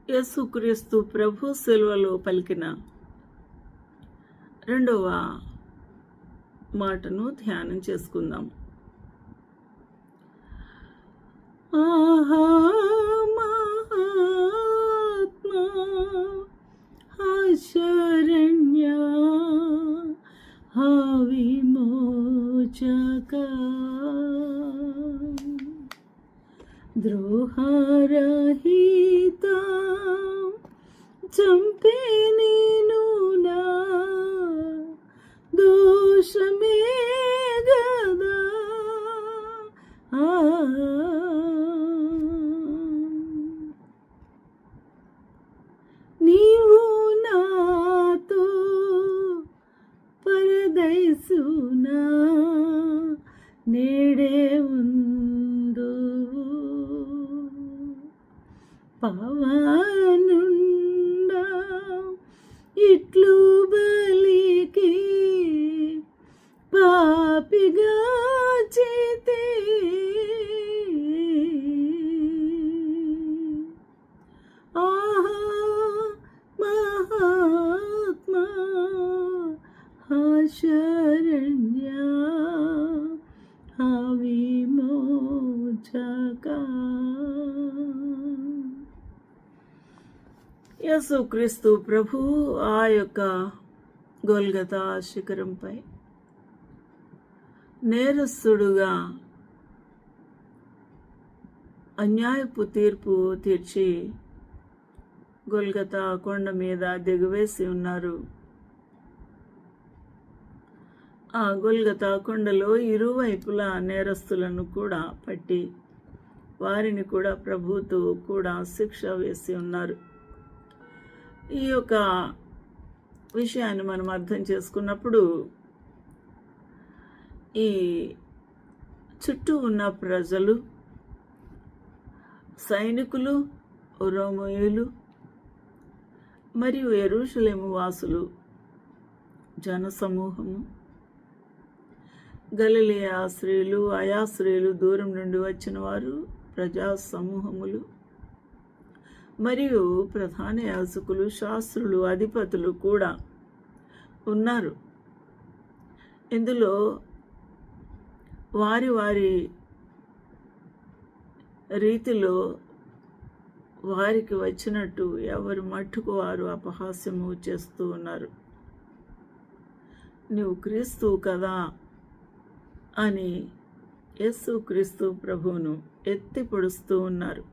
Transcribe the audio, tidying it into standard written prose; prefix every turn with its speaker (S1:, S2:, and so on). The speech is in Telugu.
S1: యేసుక్రీస్తు ప్రభు శిలువలో పలికిన రెండవ మాటను ధ్యానం చేసుకుందాం. ఆహా మహాత్మా శరణ్య విమోచక ద్రోహరహిత చంపే నేను నా దోషమే గదా నీవు నాతో పరదైసునా నేడే ఉందు పవనుండా ఇట్లు బలికి పాపిగా చేతే ఆహా మహాత్మా శరణ్య విమోచక. యేసుక్రీస్తు ప్రభు ఆ యొక్క గొల్గతా శిఖరంపై నేరస్తుడుగా అన్యాయపు తీర్పు తీర్చి గొల్గతా కొండ మీద దిగవేసి ఉన్నారు. ఆ గొల్గతా కొండలో ఇరువైపులా నేరస్తులను కూడా పట్టి వారిని కూడా ప్రభువుతో కూడా శిక్ష వేసి ఉన్నారు. ఈ యొక్క విషయాన్ని మనం అర్థం చేసుకున్నప్పుడు ఈ చుట్టూ ఉన్న ప్రజలు, సైనికులు, రోమీయులు మరియు యెరూషలేము వాసులు, జనసమూహము, గలిలయ స్త్రీలు, ఆయా స్త్రీలు, దూరం నుండి వచ్చిన వారు, ప్రజా సమూహములు మరియు ప్రధాన యాజకులు, శాస్త్రులు, అధిపతులు కూడా ఉన్నారు. ఇందులో వారి వారి రీతిలో వారికి వచ్చినట్టు ఎవరు మట్టుకు వారు అపహాస్యము చేస్తూ ఉన్నారు. నువ్వు క్రీస్తు కదా అని యేసుక్రీస్తు ప్రభువును ఎత్తి పొడుస్తూ ఉన్నారు.